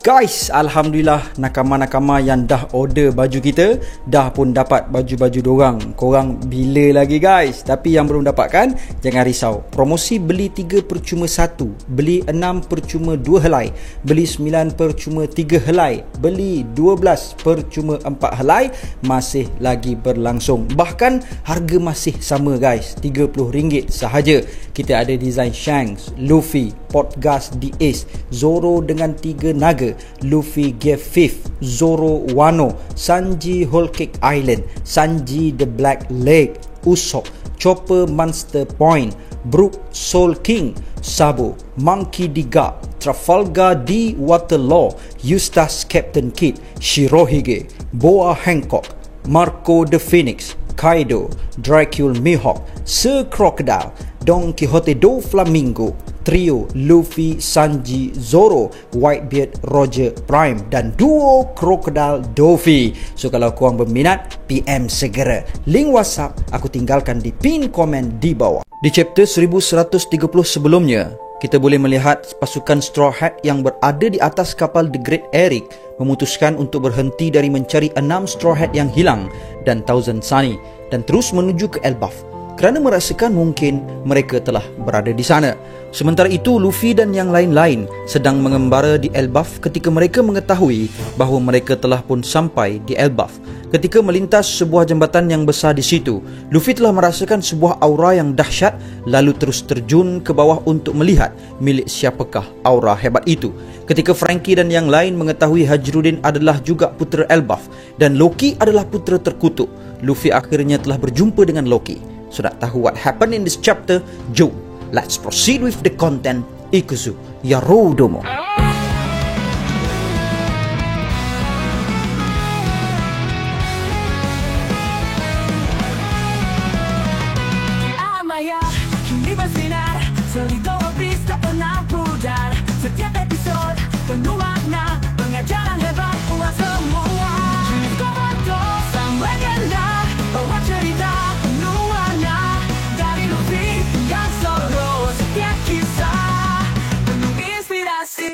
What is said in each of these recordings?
Guys, Alhamdulillah nakama-nakama yang dah order baju kita dah pun dapat baju-baju dorang. Korang bila lagi guys? Tapi yang belum dapatkan, jangan risau. Promosi beli 3 percuma 1, beli 6 percuma 2 helai, beli 9 percuma 3 helai, beli 12 percuma 4 helai masih lagi berlangsung. Bahkan harga masih sama guys, RM30 sahaja. Kita ada design Shanks, Luffy, Portgas The Ace, Zoro dengan 3 naga, Luffy Gear 5th, Zoro Wano, Sanji Whole Cake Island, Sanji the Black Leg, Usopp, Chopper Monster Point, Brook Soul King, Sabo, Monkey D. Garp, Trafalgar D. Waterloo, Eustace Captain Kidd, Shirohige, Boa Hancock, Marco the Phoenix, Kaido, Dracula Mihawk, Sir Crocodile, Don Quixote do Flamingo, trio Luffy, Sanji, Zoro, Whitebeard, Roger Prime dan duo Crocodile Doffy. So kalau korang berminat, PM segera. Link WhatsApp aku tinggalkan di pin komen di bawah. Di chapter 1130 sebelumnya, kita boleh melihat pasukan Straw Hat yang berada di atas kapal The Great Eric memutuskan untuk berhenti dari mencari 6 Straw Hat yang hilang dan Thousand Sunny dan terus menuju ke Elbaf kerana merasakan mungkin mereka telah berada di sana. Sementara itu, Luffy dan yang lain-lain sedang mengembara di Elbaf ketika mereka mengetahui bahawa mereka telah pun sampai di Elbaf. Ketika melintas sebuah jambatan yang besar di situ, Luffy telah merasakan sebuah aura yang dahsyat lalu terus terjun ke bawah untuk melihat milik siapakah aura hebat itu. Ketika Frankie dan yang lain mengetahui Hajruddin adalah juga putera Elbaf dan Loki adalah putera terkutuk, Luffy akhirnya telah berjumpa dengan Loki. So nak tahu what happened in this chapter? Jom, let's proceed with the content. Ikuzu Yarodomo. Amaya, kini bersinar, selidau habis tak pernah pudar. Setiap episod penuh makna, pengajaran hebat buat semua. Jenis komando, sang legenda, bawa cerita penuh warna. Dari Luffy hingga Zoro, setiap kisah penuh inspirasi.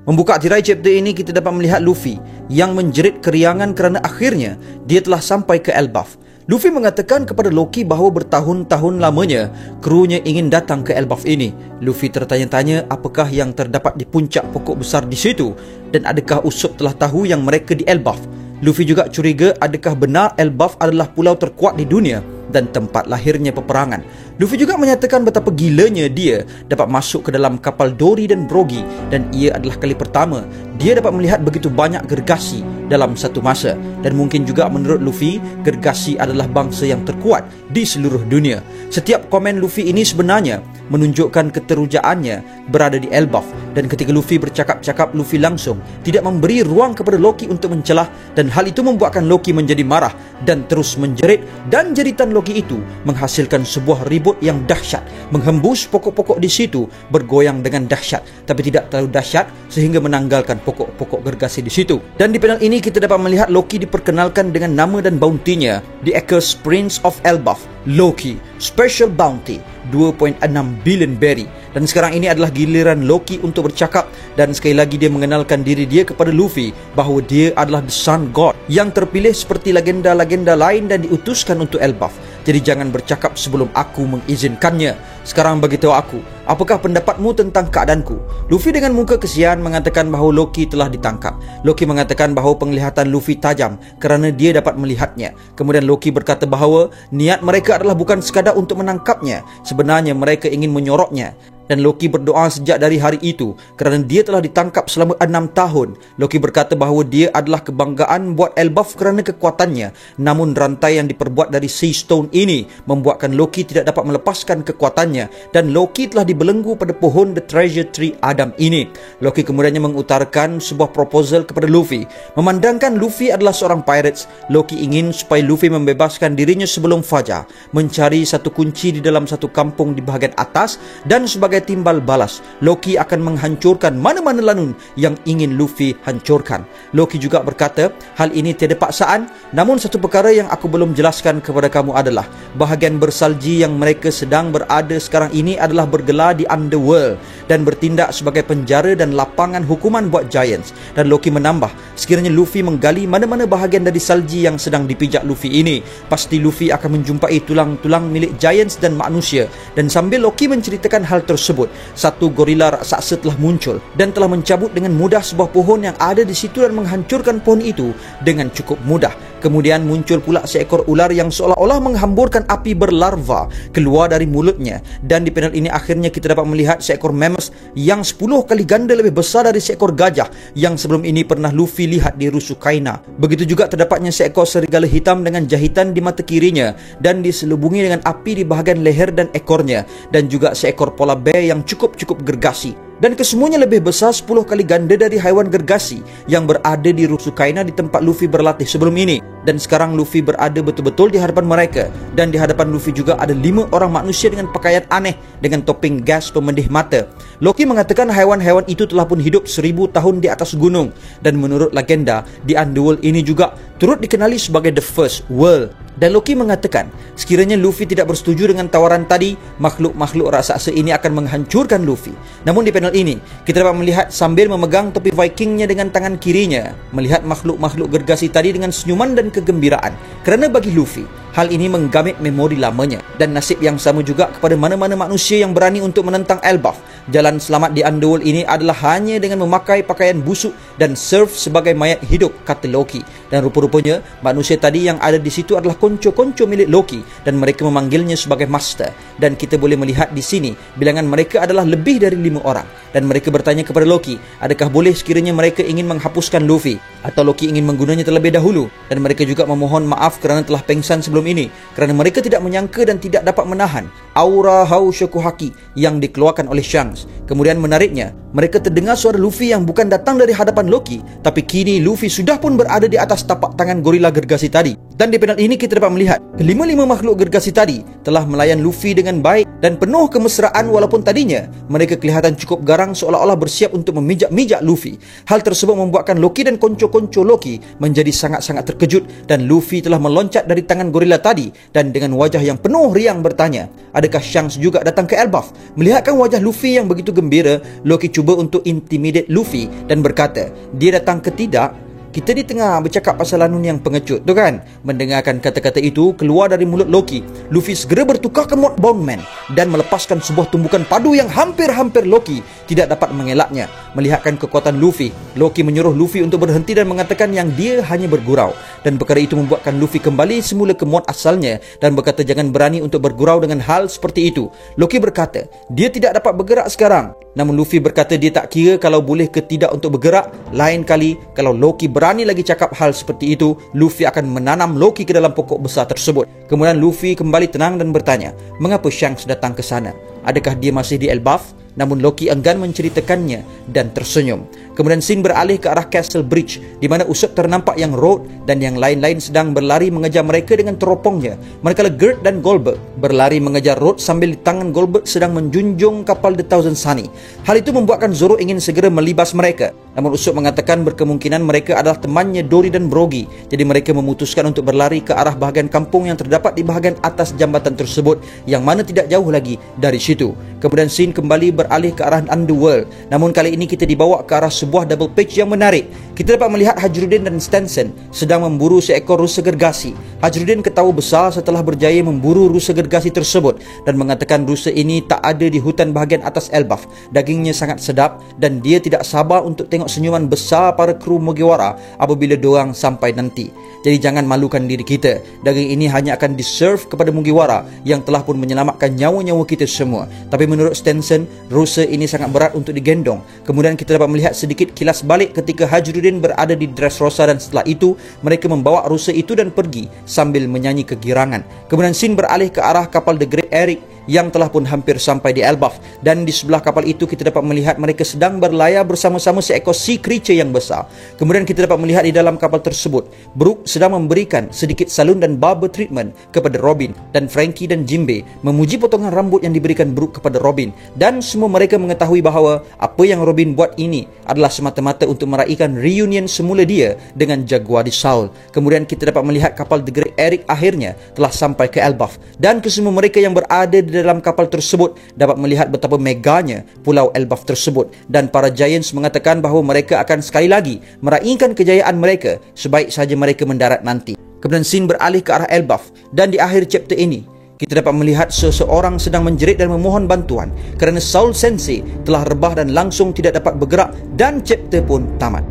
Membuka tirai chapter ini, kita dapat melihat Luffy yang menjerit keriangan kerana akhirnya dia telah sampai ke Elbaf. Luffy mengatakan kepada Loki bahawa bertahun-tahun lamanya krunya ingin datang ke Elbaf ini. Luffy tertanya-tanya apakah yang terdapat di puncak pokok besar di situ dan adakah Usopp telah tahu yang mereka di Elbaf. Luffy juga curiga adakah benar Elbaf adalah pulau terkuat di dunia dan tempat lahirnya peperangan. Luffy juga menyatakan betapa gilanya dia dapat masuk ke dalam kapal Dory dan Brogy dan ia adalah kali pertama dia dapat melihat begitu banyak gergasi dalam satu masa dan mungkin juga menurut Luffy, gergasi adalah bangsa yang terkuat di seluruh dunia. Setiap komen Luffy ini sebenarnya menunjukkan keterujaannya berada di Elbaf dan ketika Luffy bercakap-cakap, Luffy langsung tidak memberi ruang kepada Loki untuk mencelah dan hal itu membuatkan Loki menjadi marah dan terus menjerit dan jeritan Loki itu menghasilkan sebuah ribut yang dahsyat, menghembus pokok-pokok di situ bergoyang dengan dahsyat tapi tidak terlalu dahsyat sehingga menanggalkan pokok-pokok gergasi di situ. Dan di panel ini kita dapat melihat Loki diperkenalkan dengan nama dan bounty-nya, The Echoes Prince of Elbaf, Loki Special Bounty 2.6 billion berry. Dan sekarang ini adalah giliran Loki untuk bercakap dan sekali lagi dia mengenalkan diri dia kepada Luffy bahawa dia adalah The Sun God yang terpilih seperti legenda-legenda lain dan diutuskan untuk Elbaf. Jadi jangan bercakap sebelum aku mengizinkannya. Sekarang beritahu aku, apakah pendapatmu tentang keadaanku? Luffy dengan muka kesian mengatakan bahawa Loki telah ditangkap. Loki mengatakan bahawa penglihatan Luffy tajam kerana dia dapat melihatnya. Kemudian Loki berkata bahawa niat mereka adalah bukan sekadar untuk menangkapnya. Sebenarnya mereka ingin menyoroknya. Dan Loki berdoa sejak dari hari itu kerana dia telah ditangkap selama 6 tahun. Loki berkata bahawa dia adalah kebanggaan buat Elbaf kerana kekuatannya. Namun rantai yang diperbuat dari Sea Stone ini membuatkan Loki tidak dapat melepaskan kekuatannya dan Loki telah dibelenggu pada pohon The Treasure Tree Adam ini. Loki kemudiannya mengutarakan sebuah proposal kepada Luffy. Memandangkan Luffy adalah seorang pirates, Loki ingin supaya Luffy membebaskan dirinya sebelum fajar, mencari satu kunci di dalam satu kampung di bahagian atas dan sebagai sebagai timbal balas, Loki akan menghancurkan mana-mana lanun yang ingin Luffy hancurkan. Loki juga berkata, hal ini tiada paksaan, namun satu perkara yang aku belum jelaskan kepada kamu adalah bahagian bersalji yang mereka sedang berada sekarang ini adalah bergelar di Underworld dan bertindak sebagai penjara dan lapangan hukuman buat Giants. Dan Loki menambah, sekiranya Luffy menggali mana-mana bahagian dari salji yang sedang dipijak Luffy ini, pasti Luffy akan menjumpai tulang-tulang milik Giants dan manusia. Dan sambil Loki menceritakan hal tersebut, satu gorila raksasa telah muncul dan telah mencabut dengan mudah sebuah pohon yang ada di situ dan menghancurkan pohon itu dengan cukup mudah. Kemudian muncul pula seekor ular yang seolah-olah menghamburkan api berlarva keluar dari mulutnya. Dan di panel ini akhirnya kita dapat melihat seekor mammoth yang 10 kali ganda lebih besar dari seekor gajah yang sebelum ini pernah Luffy lihat di Rusukaina. Begitu juga terdapatnya seekor serigala hitam dengan jahitan di mata kirinya dan diselubungi dengan api di bahagian leher dan ekornya, dan juga seekor polar bear yang cukup gergasi. Dan kesemuanya lebih besar 10 kali ganda dari haiwan gergasi yang berada di Rusukaina di tempat Luffy berlatih sebelum ini. Dan sekarang Luffy berada betul-betul di hadapan mereka. Dan di hadapan Luffy juga ada 5 orang manusia dengan pakaian aneh dengan topeng gas pemedih mata. Loki mengatakan haiwan-haiwan itu telah pun hidup 1000 tahun di atas gunung. Dan menurut legenda, di Underworld ini juga turut dikenali sebagai The First World. Dan Loki mengatakan, sekiranya Luffy tidak bersetuju dengan tawaran tadi, makhluk-makhluk raksasa ini akan menghancurkan Luffy. Namun di panel ini, kita dapat melihat sambil memegang topi Vikingnya dengan tangan kirinya, melihat makhluk-makhluk gergasi tadi dengan senyuman dan kegembiraan. Kerana bagi Luffy, hal ini menggamit memori lamanya. Dan nasib yang sama juga kepada mana-mana manusia yang berani untuk menentang Elbaf. Jalan selamat di Underworld ini adalah hanya dengan memakai pakaian busuk dan surf sebagai mayat hidup, kata Loki. Dan rupa-rupanya, manusia tadi yang ada di situ adalah konco-konco milik Loki dan mereka memanggilnya sebagai Master. Dan kita boleh melihat di sini, bilangan mereka adalah lebih dari 5 orang. Dan mereka bertanya kepada Loki, adakah boleh sekiranya mereka ingin menghapuskan Luffy? Atau Loki ingin menggunanya terlebih dahulu? Dan mereka juga memohon maaf kerana telah pengsan sebelum ini, kerana mereka tidak menyangka dan tidak dapat menahan aura Hau Shokuhaki yang dikeluarkan oleh Shanks. Kemudian menariknya, mereka terdengar suara Luffy yang bukan datang dari hadapan Loki, tapi kini Luffy sudah pun berada di atas tapak tangan gorila gergasi tadi. Dan di panel ini kita dapat melihat kelima-lima makhluk gergasi tadi telah melayan Luffy dengan baik dan penuh kemesraan, walaupun tadinya mereka kelihatan cukup garang seolah-olah bersiap untuk memijak-mijak Luffy. Hal tersebut membuatkan Loki dan konco-konco Loki menjadi sangat-sangat terkejut, dan Luffy telah meloncat dari tangan gorila tadi dan dengan wajah yang penuh riang bertanya, adakah Shanks juga datang ke Elbaf? Melihatkan wajah Luffy yang begitu gembira, Loki cuba untuk intimidate Luffy dan berkata, dia datang ke tidak? Kita di tengah bercakap pasal lanun yang pengecut tu kan? Mendengarkan kata-kata itu keluar dari mulut Loki, Luffy segera bertukar ke mod Bondman dan melepaskan sebuah tumbukan padu yang hampir-hampir Loki tidak dapat mengelaknya. Melihatkan kekuatan Luffy, Loki menyuruh Luffy untuk berhenti dan mengatakan yang dia hanya bergurau. Dan perkara itu membuatkan Luffy kembali semula ke mod asalnya dan berkata jangan berani untuk bergurau dengan hal seperti itu. Loki berkata dia tidak dapat bergerak sekarang. Namun Luffy berkata dia tak kira kalau boleh ke tidak untuk bergerak. Lain kali kalau Loki berani lagi cakap hal seperti itu, Luffy akan menanam Loki ke dalam pokok besar tersebut. Kemudian Luffy kembali tenang dan bertanya, mengapa Shanks datang ke sana? Adakah dia masih di Elbaf? Namun Loki enggan menceritakannya dan tersenyum. Kemudian scene beralih ke arah Castle Bridge, di mana Usopp ternampak yang Road dan yang lain-lain sedang berlari mengejar mereka dengan teropongnya. Manakala Gert dan Goldberg berlari mengejar Road sambil di tangan Goldberg sedang menjunjung kapal The Thousand Sunny. Hal itu membuatkan Zoro ingin segera melibas mereka. Namun Usopp mengatakan berkemungkinan mereka adalah temannya Dory dan Brogy. Jadi mereka memutuskan untuk berlari ke arah bahagian kampung yang terdapat di bahagian atas jambatan tersebut, yang mana tidak jauh lagi dari situ. Kemudian scene kembali beralih ke arah Underworld. Namun kali ini kita dibawa ke arah sebuah double page yang menarik. Kita dapat melihat Hajruddin dan Stenson sedang memburu seekor rusa gergasi. Hajruddin ketawa besar setelah berjaya memburu rusa gergasi tersebut dan mengatakan rusa ini tak ada di hutan bahagian atas Elbaf. Dagingnya sangat sedap dan dia tidak sabar untuk tengok senyuman besar para kru Mugiwara apabila diorang sampai nanti. Jadi jangan malukan diri kita. Daging ini hanya akan diserve kepada Mugiwara yang telah pun menyelamatkan nyawa-nyawa kita semua. Tapi menurut Stenson, rusa ini sangat berat untuk digendong. Kemudian kita dapat melihat sedikit kilas balik ketika Hajruddin berada di Dressrosa dan setelah itu mereka membawa rusa itu dan pergi sambil menyanyi kegirangan. Kemudian scene beralih ke arah kapal The Great Eric yang telah pun hampir sampai di Elbaf. Dan di sebelah kapal itu kita dapat melihat mereka sedang berlayar bersama-sama seekor sea creature yang besar. Kemudian kita dapat melihat di dalam kapal tersebut, Brooke sedang memberikan sedikit salon dan barber treatment kepada Robin, dan Frankie dan Jimbe memuji potongan rambut yang diberikan Brooke kepada Robin, dan semua mereka mengetahui bahawa apa yang Robin buat ini adalah semata-mata untuk meraihkan reunion semula dia dengan Jaguar di Saul. Kemudian kita dapat melihat kapal The Great Eric akhirnya telah sampai ke Elbaf, dan kesemua mereka yang berada di dalam kapal tersebut dapat melihat betapa meganya pulau Elbaf tersebut, dan para Giants mengatakan bahawa mereka akan sekali lagi meraihkan kejayaan mereka sebaik sahaja mereka mendarat nanti. Kemudian scene beralih ke arah Elbaf, dan di akhir chapter ini kita dapat melihat seseorang sedang menjerit dan memohon bantuan kerana Saul Sensei telah rebah dan langsung tidak dapat bergerak, dan chapter pun tamat.